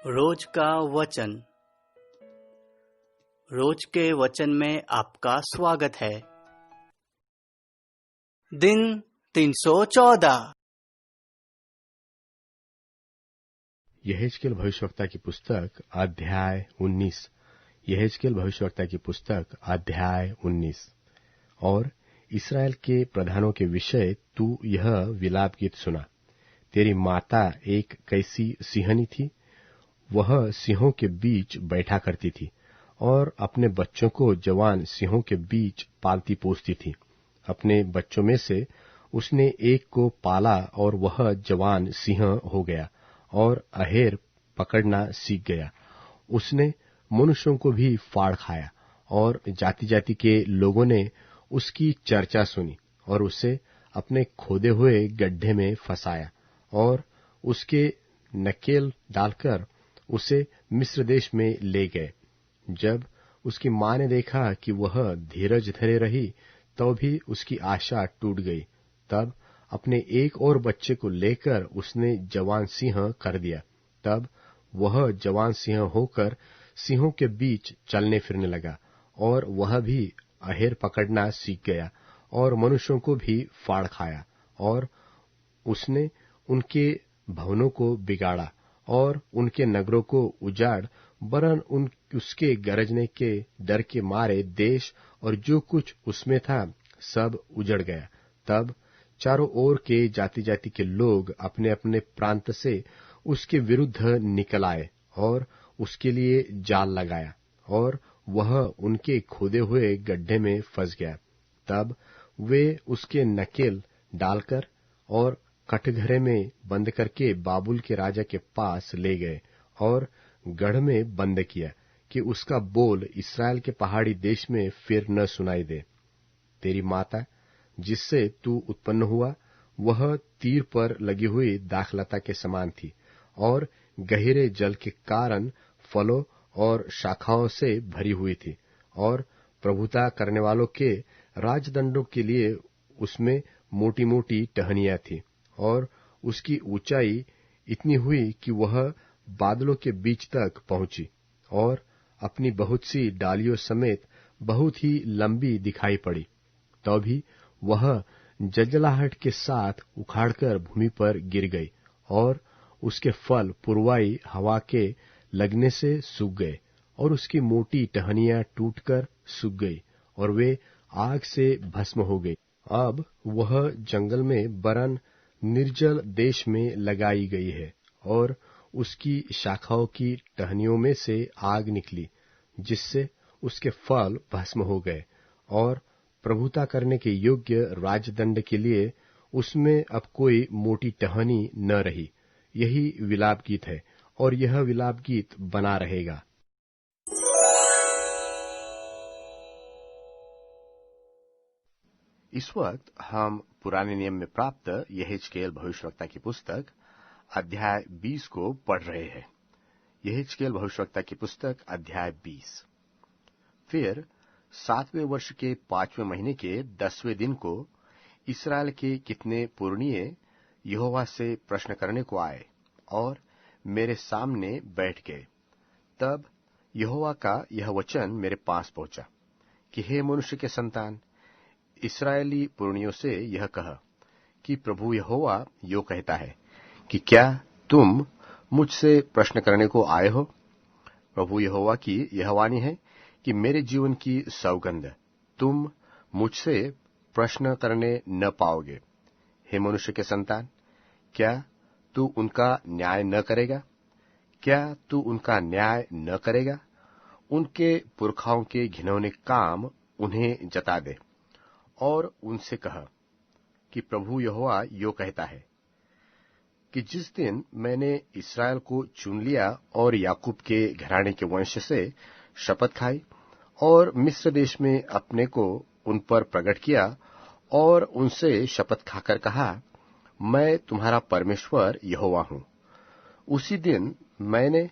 रोज का वचन। रोज के वचन में आपका स्वागत है। दिन 314। यहेजकेल भविष्यवक्ता की पुस्तक अध्याय 19। यहेजकेल भविष्यवक्ता की पुस्तक अध्याय 19। और इस्राएल के प्रधानों के विषय तू यह विलाप गीत सुना। तेरी माता एक कैसी सिंहनी थी, वह सिंहों के बीच बैठा करती थी और अपने बच्चों को जवान सिंहों के बीच पालती पोसती थी। अपने बच्चों में से उसने एक को पाला और वह जवान सिंह हो गया और अहेर पकड़ना सीख गया। उसने मनुष्यों को भी फाड़ खाया और जाति जाति के लोगों ने उसकी चर्चा सुनी और उसे अपने खोदे हुए गड्ढे में फंसाया और उसके नकेल डालकर उसे मिस्र देश में ले गए। जब उसकी मां ने देखा कि वह धीरज धरे रही तो भी उसकी आशा टूट गई। तब अपने एक और बच्चे को लेकर उसने जवान सिंह कर दिया। तब वह जवान सिंह होकर सिंहों के बीच चलने फिरने लगा और वह भी अहेर पकड़ना सीख गया और मनुष्यों को भी फाड़ खाया। और उसने उनके भवनों को बिगाड़ा और उनके नगरों को उजाड़, वरन उसके गरजने के डर के मारे देश और जो कुछ उसमें था सब उजड़ गया। तब चारों ओर के जाति जाति के लोग अपने अपने प्रांत से उसके विरुद्ध निकल आए और उसके लिए जाल लगाया और वह उनके खोदे हुए गड्ढे में फंस गया। तब वे उसके नकेल डालकर और कटघरे में बंद करके बाबुल के राजा के पास ले गए और गढ़ में बंद किया कि उसका बोल इस्राएल के पहाड़ी देश में फिर न सुनाई दे। तेरी माता जिससे तू उत्पन्न हुआ वह तीर पर लगी हुई दाखलता के समान थी और गहरे जल के कारण फलों और शाखाओं से भरी हुई थी और प्रभुता करने वालों के राजदंडों के लिए उसमें मोटी मोटी टहनियां थी और उसकी ऊंचाई इतनी हुई कि वह बादलों के बीच तक पहुंची और अपनी बहुत सी डालियों समेत बहुत ही लंबी दिखाई पड़ी। तो भी वह जलजलाहट के साथ उखाड़कर भूमि पर गिर गई और उसके फल पुरवाई हवा के लगने से सूख गए और उसकी मोटी टहनियां टूटकर सूख गई और वे आग से भस्म हो गई। अब वह जंगल में बरन निर्जल देश में लगाई गई है और उसकी शाखाओं की टहनियों में से आग निकली जिससे उसके फल भस्म हो गए और प्रभुता करने के योग्य राजदंड के लिए उसमें अब कोई मोटी टहनी न रही। यही विलाप गीत है और यह विलाप गीत बना रहेगा। इस वक्त हम पुराने नियम में प्राप्त यहेजकेल भविष्यवक्ता की पुस्तक अध्याय 20 को पढ़ रहे हैं। यहेजकेल भविष्यवक्ता की पुस्तक अध्याय 20। फिर 7वें वर्ष के 5वें महीने के 10वें दिन को इस्राएल के कितने पुरनिये यहोवा से प्रश्न करने को आए और मेरे सामने बैठ गए। तब यहोवा का यह वचन मेरे पास पहुंचा कि हे मनुष्य के संतान, इस्राएली पुरनियों से यह कह कि प्रभु यहोवा यो कहता है कि क्या तुम मुझसे प्रश्न करने को आए हो? प्रभु यहोवा की यह वाणी है कि मेरे जीवन की सौगंध, तुम मुझसे प्रश्न करने न पाओगे। हे मनुष्य के संतान, क्या तू उनका न्याय न करेगा? क्या तू उनका न्याय न करेगा? उनके पुरखाओं के घिनौने काम उन्हें जता दे और उनसे कह कि प्रभु यहोवा यो कहता है कि जिस दिन मैंने इस्राएल को चुन लिया और याकूब के घराने के वंश से शपथ खाई और मिस्र देश में अपने को उन पर प्रकट किया और उनसे शपथ खाकर कहा, मैं तुम्हारा परमेश्वर यहोवा हूं, उसी दिन मैंने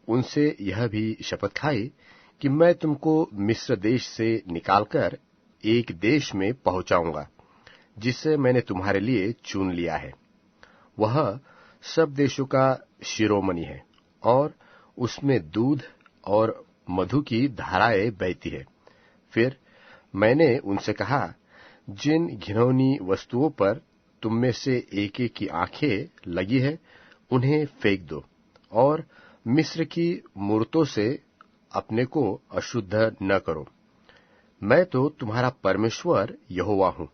उनसे यह भी शपथ खाई कि मैं तुमको मिस्र देश से निकालकर एक देश में पहुंचाऊंगा जिसे मैंने तुम्हारे लिए चुन लिया है। वह सब देशों का शिरोमणि है और उसमें दूध और मधु की धाराएं बहती है। फिर मैंने उनसे कहा, जिन घिनौनी वस्तुओं पर तुम में से एक एक की आंखें लगी है उन्हें फेंक दो, और मिस्र की मूर्तों से अपने को अशुद्ध न करो। मैं तो तुम्हारा परमेश्वर यहोवा हूं।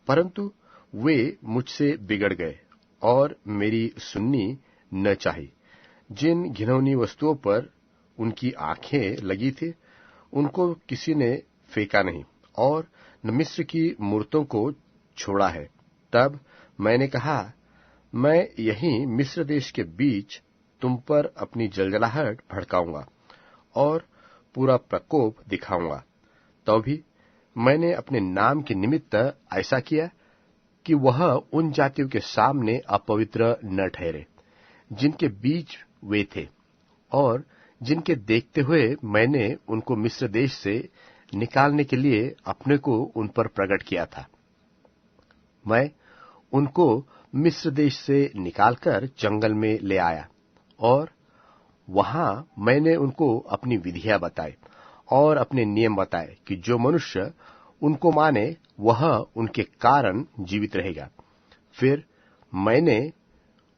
परंतु वे मुझसे बिगड़ गए और मेरी सुननी न चाही। जिन घिनौनी वस्तुओं पर उनकी आंखें लगी थी उनको किसी ने फेंका नहीं, और न मिस्र की मूर्तों को छोड़ा है। तब मैंने कहा, मैं यहीं मिस्र देश के बीच तुम पर अपनी जलजलाहट भड़काऊंगा और पूरा प्रकोप दिखाऊंगा। तो भी मैंने अपने नाम के निमित्त ऐसा किया कि वह उन जातियों के सामने अपवित्र न ठहरे जिनके बीच वे थे, और जिनके देखते हुए मैंने उनको मिस्र देश से निकालने के लिए अपने को उन पर प्रकट किया था। मैं उनको मिस्र देश से निकालकर जंगल में ले आया, और वहां मैंने उनको अपनी विधियां बताई और अपने नियम बताए कि जो मनुष्य उनको माने वह उनके कारण जीवित रहेगा। फिर मैंने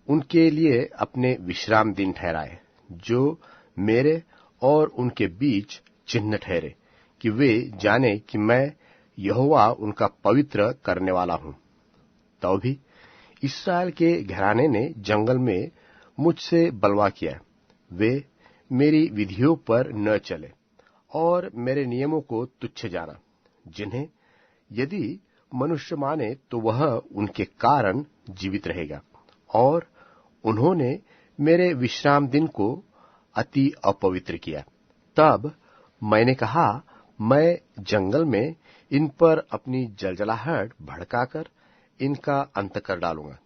उनके लिए अपने विश्राम दिन ठहराए, जो मेरे और उनके बीच चिन्ह ठहरे, कि वे जाने कि मैं यहोवा उनका पवित्र करने वाला हूं। तो भी इस्राएल के घराने ने जंगल में मुझसे बलवा किया। वे मेरी विधियों पर न चले और मेरे नियमों को तुच्छ जाना, जिन्हें यदि मनुष्य माने तो वह उनके कारण जीवित रहेगा। और उन्होंने मेरे विश्राम दिन को अति अपवित्र किया। तब मैंने कहा, मैं जंगल में इन पर अपनी जलजलाहट भड़काकर इनका अंत कर डालूंगा।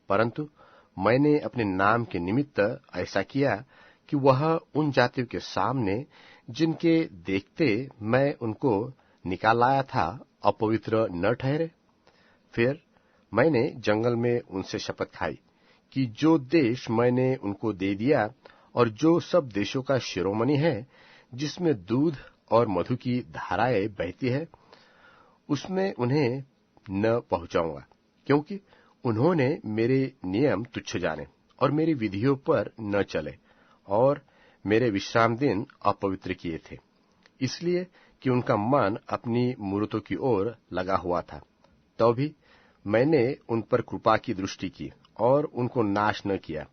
परंतु मैंने अपने नाम के निमित्त ऐसा किया कि वह उन जातियों के सामने जिनके देखते मैं उनको निकाल लाया था अपवित्र न ठहरे। फिर मैंने जंगल में उनसे शपथ खाई कि जो देश मैंने उनको दे दिया और जो सब देशों का शिरोमणि है, जिसमें दूध और मधु की धाराएं बहती है, उसमें उन्हें न पहुंचाऊंगा, क्योंकि उन्होंने मेरे नियम तुच्छ जाने और मेरी विधियों पर न चले और मेरे विश्राम दिन अपवित्र किए थे, इसलिए कि उनका मन अपनी मूर्तों की ओर लगा हुआ था। तो भी मैंने उन पर कृपा की दृष्टि की और उनको नाश न किया,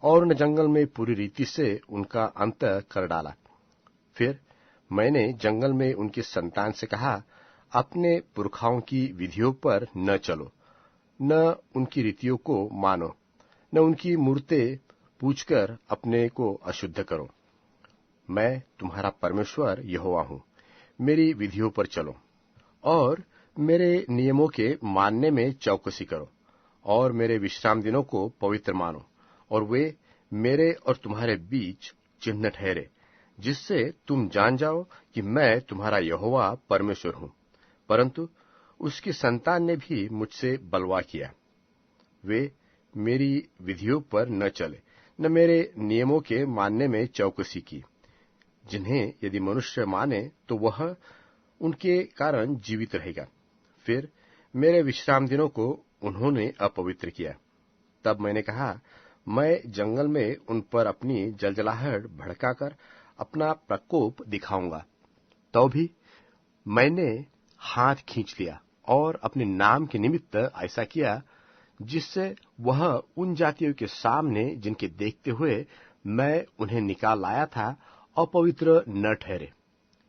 और न जंगल में पूरी रीति से उनका अंत कर डाला। फिर मैंने जंगल में उनकी संतान से कहा, अपने पुरखाओं की विधियों पर न चलो, न उनकी रीतियों को मानो, न उनकी मूर्तें पूछकर अपने को अशुद्ध करो। मैं तुम्हारा परमेश्वर यहोवा हूं। मेरी विधियों पर चलो और मेरे नियमों के मानने में चौकसी करो, और मेरे विश्राम दिनों को पवित्र मानो, और वे मेरे और तुम्हारे बीच चिन्ह ठहरे, जिससे तुम जान जाओ कि मैं तुम्हारा यहोवा परमेश्वर हूं। परंतु उसकी संतान ने भी मुझसे बलवा किया। वे मेरी विधियों पर न चले, न मेरे नियमों के मानने में चौकसी की, जिन्हें यदि मनुष्य माने तो वह उनके कारण जीवित रहेगा। फिर मेरे विश्राम दिनों को उन्होंने अपवित्र किया। तब मैंने कहा, मैं जंगल में उन पर अपनी जलजलाहट भड़काकर अपना प्रकोप दिखाऊंगा। तो भी मैंने हाथ खींच लिया और अपने नाम के निमित्त ऐसा किया, जिससे वह उन जातियों के सामने जिनके देखते हुए मैं उन्हें निकाल लाया था अपवित्र न ठहरे।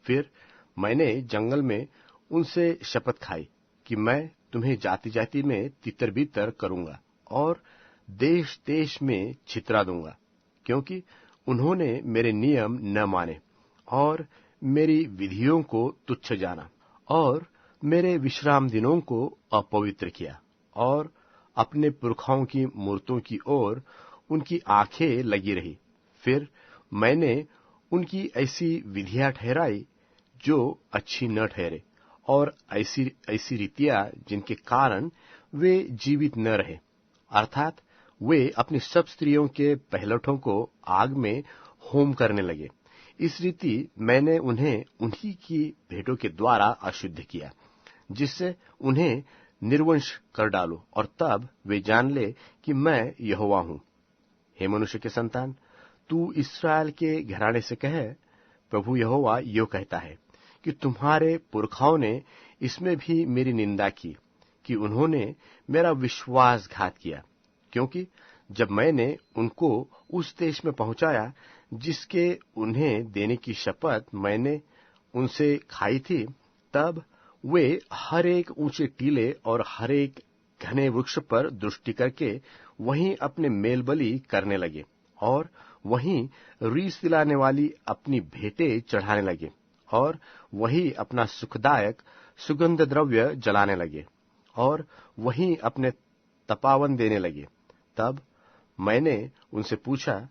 फिर मैंने जंगल में उनसे शपथ खाई कि मैं तुम्हें जाति जाति में तितर बितर करूंगा और देश देश में छितरा दूंगा, क्योंकि उन्होंने मेरे नियम न माने और मेरी विधियों को तुच्छ जाना और मेरे विश्राम दिनों को अपवित्र किया, और अपने पुरखाओं की मूर्तों की ओर उनकी आंखें लगी रही। फिर मैंने उनकी ऐसी विधियां ठहराई जो अच्छी न ठहरे, और ऐसी रीतियां जिनके कारण वे जीवित न रहे, अर्थात वे अपनी सब स्त्रियों के पहलौठों को आग में होम करने लगे। इस रीति मैंने उन्हें उन्हीं की भेंटों के द्वारा अशुद्ध किया, जिससे उन्हें निर्वंश कर डालो, और तब वे जान ले कि मैं यहोवा हूं। हे मनुष्य के संतान, तू इसराइल के घराने से कहे, प्रभु यहोवा यो कहता है कि तुम्हारे पुरखाओं ने इसमें भी मेरी निंदा की कि उन्होंने मेरा विश्वासघात किया, क्योंकि जब मैंने उनको उस देश में पहुंचाया जिसके उन्हें देने की शपथ मैंने उनसे खाई थी, तब वे हर एक ऊंचे टीले और हर एक घने वृक्ष पर दृष्टि करके वहीं अपने मेलबलि करने लगे और वहीं रीस दिलाने वाली अपनी भेंटें चढ़ाने लगे और वहीं अपना सुखदायक सुगंध द्रव्य जलाने लगे और वहीं अपने तपावन देने लगे। तब मैंने उनसे पूछा,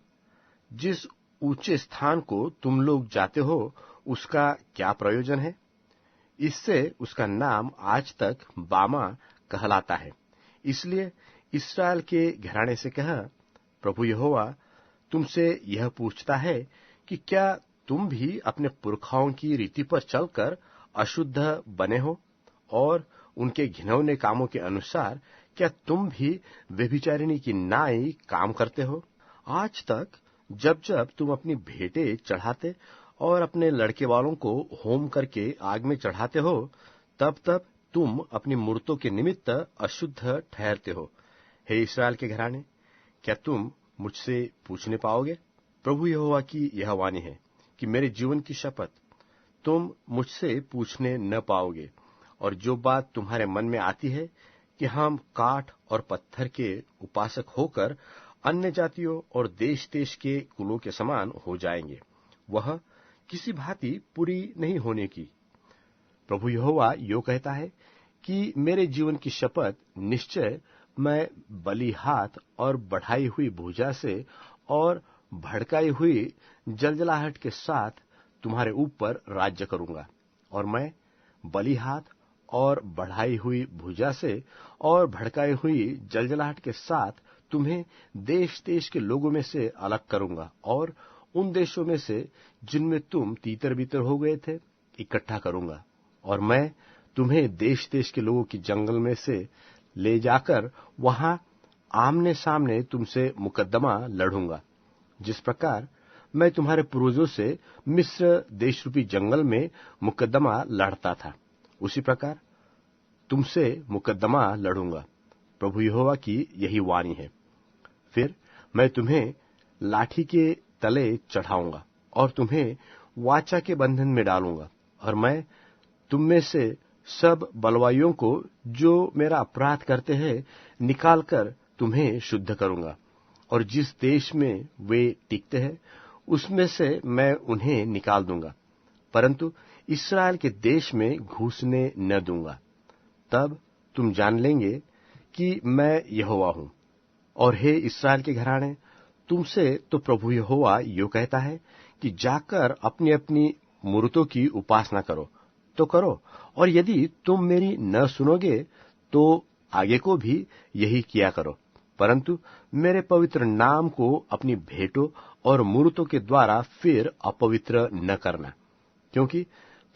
जिस ऊंचे स्थान को तुम लोग जाते हो उसका क्या प्रयोजन है? इससे उसका नाम आज तक बामा कहलाता है। इसलिए इस्राएल के घराने से कहा, प्रभु यहोवा तुमसे यह पूछता है कि क्या तुम भी अपने पुरखाओं की रीति पर चलकर अशुद्ध बने हो और उनके घिनौने कामों के अनुसार क्या तुम भी व्यभिचारिणी की नाई काम करते हो? आज तक जब जब तुम अपनी भेंटें चढ़ाते और अपने लड़के वालों को होम करके आग में चढ़ाते हो, तब तब तुम अपनी मूर्तों के निमित्त अशुद्ध ठहरते हो। हे इस्राएल के घराने, क्या तुम मुझसे पूछने पाओगे? प्रभु यहोवा की यह वाणी है कि मेरे जीवन की शपथ, तुम मुझसे पूछने न पाओगे। और जो बात तुम्हारे मन में आती है कि हम काठ और पत्थर के उपासक होकर अन्य जातियों और देश देश के कुलों के समान हो जाएंगे, वह किसी भांति पूरी नहीं होने की। प्रभु यहोवा यो कहता है कि मेरे जीवन की शपथ, निश्चय मैं बलि हाथ और बढ़ाई हुई भुजा से और भड़काई हुई जलजलाहट के साथ तुम्हारे ऊपर राज्य करूंगा। और मैं बलि हाथ और बढ़ाई हुई भुजा से और भड़काई हुई जलजलाहट के साथ तुम्हें देश देश के लोगों में से अलग करूंगा और उन देशों में से जिनमें तुम तीतर बीतर हो गए थे इकट्ठा करूंगा। और मैं तुम्हें देश देश के लोगों की जंगल में से ले जाकर वहां आमने सामने तुमसे मुकद्दमा लड़ूंगा। जिस प्रकार मैं तुम्हारे पूर्वजों से मिस्र देश रूपी जंगल में मुकद्दमा लड़ता था, उसी प्रकार तुमसे मुकद्दमा लड़ूंगा। प्रभु यहोवा की यही वाणी है। फिर मैं तुम्हें लाठी के तले चढ़ाऊंगा और तुम्हें वाचा के बंधन में डालूंगा, और मैं तुम में से सब बलवाइयों को जो मेरा अपराध करते हैं निकालकर तुम्हें शुद्ध करूंगा, और जिस देश में वे टिकते हैं उसमें से मैं उन्हें निकाल दूंगा, परंतु इस्राएल के देश में घुसने न दूंगा। तब तुम जान लेंगे कि मैं यहोवा हूं। और हे इस्राएल के घराने, तुमसे तो प्रभु यहोवा यो कहता है कि जाकर अपनी अपनी मूर्तों की उपासना करो तो करो, और यदि तुम मेरी न सुनोगे तो आगे को भी यही किया करो, परंतु मेरे पवित्र नाम को अपनी भेंटों और मूर्तों के द्वारा फिर अपवित्र न करना। क्योंकि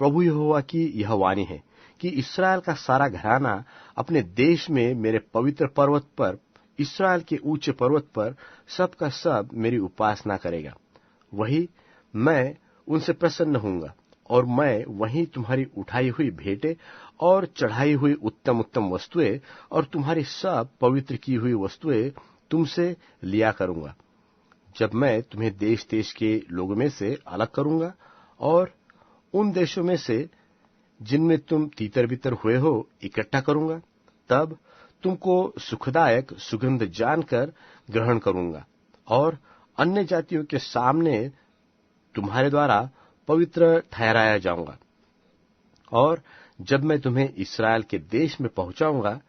प्रभु यहोवा की यह वाणी है कि इस्राएल का सारा घराना अपने देश में मेरे पवित्र पर्वत पर, इस्राएल के ऊंचे पर्वत पर सबका सब मेरी उपासना करेगा। वही मैं उनसे प्रसन्न होऊंगा, और मैं वहीं तुम्हारी उठाई हुई भेंटें और चढ़ाई हुई उत्तम उत्तम वस्तुएं और तुम्हारी सब पवित्र की हुई वस्तुएं तुमसे लिया करूंगा। जब मैं तुम्हें देश देश के लोगों में से अलग करूंगा और उन देशों में से जिनमें तुम तीतर बितर हुए हो इकट्ठा करूंगा, तब तुमको सुखदायक सुगंध जानकर ग्रहण करूंगा और अन्य जातियों के सामने तुम्हारे द्वारा पवित्र ठहराया जाऊंगा। और जब मैं तुम्हें इस्राएल के देश में पहुंचाऊंगा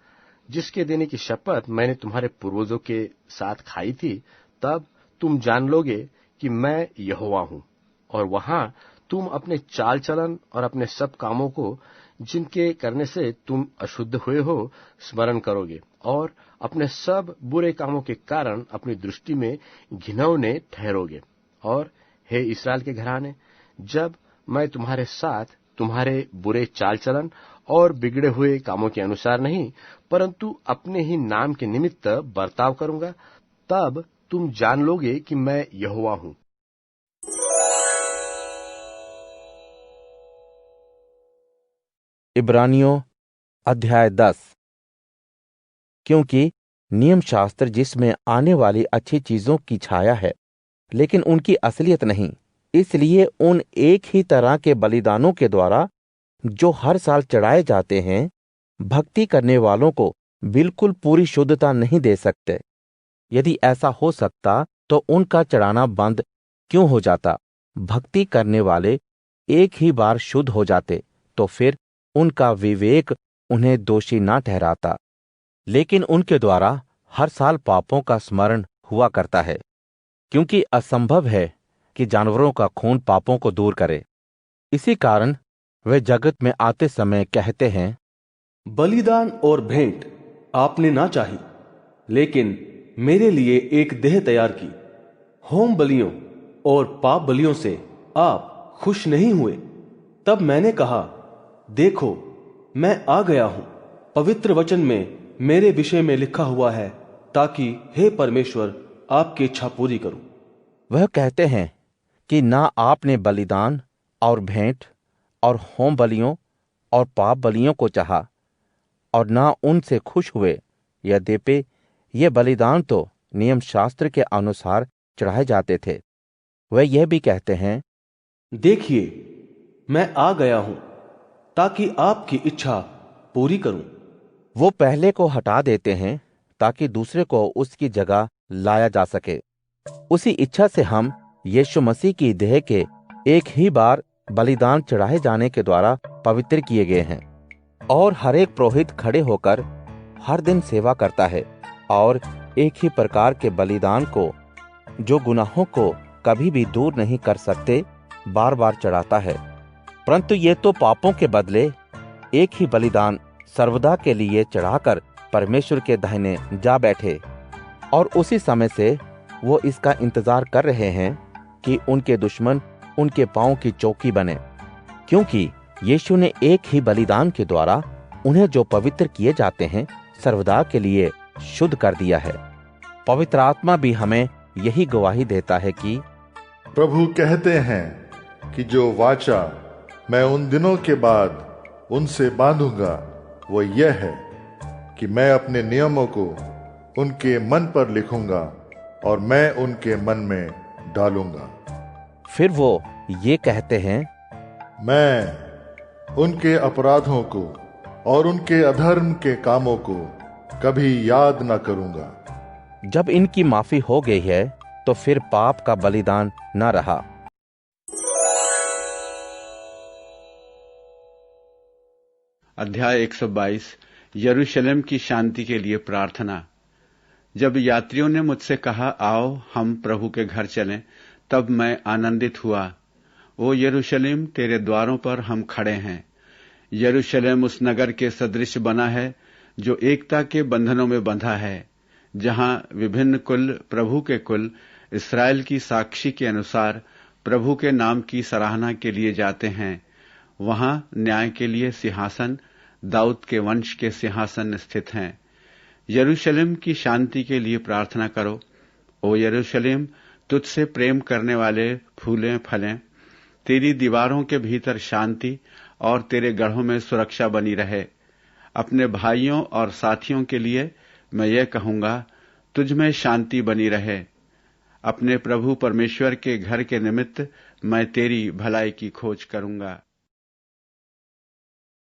जिसके देने की शपथ मैंने तुम्हारे पूर्वजों के साथ खाई थी, तब तुम जान लोगे कि मैं यहोवा हूं। और वहां तुम अपने चाल चलन और अपने सब कामों को जिनके करने से तुम अशुद्ध हुए हो स्मरण करोगे, और अपने सब बुरे कामों के कारण अपनी दृष्टि में घिनौने ठहरोगे। और हे इस्राएल के घराने, जब मैं तुम्हारे साथ तुम्हारे बुरे चाल चलन और बिगड़े हुए कामों के अनुसार नहीं, परंतु अपने ही नाम के निमित्त बर्ताव करूंगा, तब तुम जान लोगे कि मैं यहोवा हूं। इब्रानियों अध्याय 10। क्योंकि नियम शास्त्र जिसमें आने वाली अच्छी चीजों की छाया है, लेकिन उनकी असलियत नहीं, इसलिए उन एक ही तरह के बलिदानों के द्वारा जो हर साल चढ़ाए जाते हैं, भक्ति करने वालों को बिल्कुल पूरी शुद्धता नहीं दे सकते। यदि ऐसा हो सकता तो उनका चढ़ाना बंद क्यों हो जाता? भक्ति करने वाले एक ही बार शुद्ध हो जाते तो फिर उनका विवेक उन्हें दोषी ना ठहराता, लेकिन उनके द्वारा हर साल पापों का स्मरण हुआ करता है, क्योंकि असंभव है कि जानवरों का खून पापों को दूर करे। इसी कारण वे जगत में आते समय कहते हैं, बलिदान और भेंट आपने ना चाही, लेकिन मेरे लिए एक देह तैयार की। होम बलियों और पाप बलियों से आप खुश नहीं हुए। तब मैंने कहा, देखो, मैं आ गया हूं। पवित्र वचन में मेरे विषय में लिखा हुआ है, ताकि हे परमेश्वर आपकी इच्छा पूरी करूं। वह कहते हैं कि ना आपने बलिदान और भेंट और होम बलियों और पाप बलियों को चाहा और ना उनसे खुश हुए। यद्यपि ये बलिदान तो नियम शास्त्र के अनुसार चढ़ाए जाते थे। वह यह भी कहते हैं, देखिए, मैं आ गया हूं ताकि आपकी इच्छा पूरी करूं। वो पहले को हटा देते हैं ताकि दूसरे को उसकी जगह लाया जा सके। उसी इच्छा से हम यीशु मसीह की देह के एक ही बार बलिदान चढ़ाए जाने के द्वारा पवित्र किए गए हैं। और हर एक पुरोहित खड़े होकर हर दिन सेवा करता है और एक ही प्रकार के बलिदान को, जो गुनाहों को कभी भी दूर नहीं कर सकते, बार बार चढ़ाता है। परंतु ये तो पापों के बदले एक ही बलिदान सर्वदा के लिए चढ़ाकर परमेश्वर के दाहिने जा बैठे, और उसी समय से वो इसका इंतजार कर रहे हैं कि उनके दुश्मन उनके पांव की चौकी बने, क्योंकि यीशु ने एक ही बलिदान के द्वारा उन्हें जो पवित्र किए जाते हैं सर्वदा के लिए शुद्ध कर दिया है। पवित्र आत्मा भी हमें यही गवाही देता है कि प्रभु कहते हैं कि जो वाचा मैं उन दिनों के बाद उनसे बांधूंगा, वो यह है कि मैं अपने नियमों को उनके मन पर लिखूंगा और मैं उनके मन में डालूंगा। फिर वो ये कहते हैं, मैं उनके अपराधों को और उनके अधर्म के कामों को कभी याद न करूंगा। जब इनकी माफी हो गई है तो फिर पाप का बलिदान न रहा। अध्याय 122। यरूशलेम की शांति के लिए प्रार्थना। जब यात्रियों ने मुझसे कहा, आओ हम प्रभु के घर चलें, तब मैं आनंदित हुआ। ओ यरूशलेम, तेरे द्वारों पर हम खड़े हैं। यरूशलेम उस नगर के सदृश बना है जो एकता के बंधनों में बंधा है, जहां विभिन्न कुल प्रभु के कुल इस्राएल की साक्षी के अनुसार प्रभु के नाम की सराहना के लिए जाते हैं। वहां न्याय के लिए सिंहासन, दाऊद के वंश के सिंहासन स्थित हैं। यरूशलेम की शांति के लिए प्रार्थना करो। ओ यरूशलेम, तुझसे प्रेम करने वाले फूलें फलें। तेरी दीवारों के भीतर शांति और तेरे गढ़ों में सुरक्षा बनी रहे। अपने भाइयों और साथियों के लिए मैं ये कहूंगा, तुझ में शांति बनी रहे। अपने प्रभु परमेश्वर के घर के निमित्त मैं तेरी भलाई की खोज करूंगा।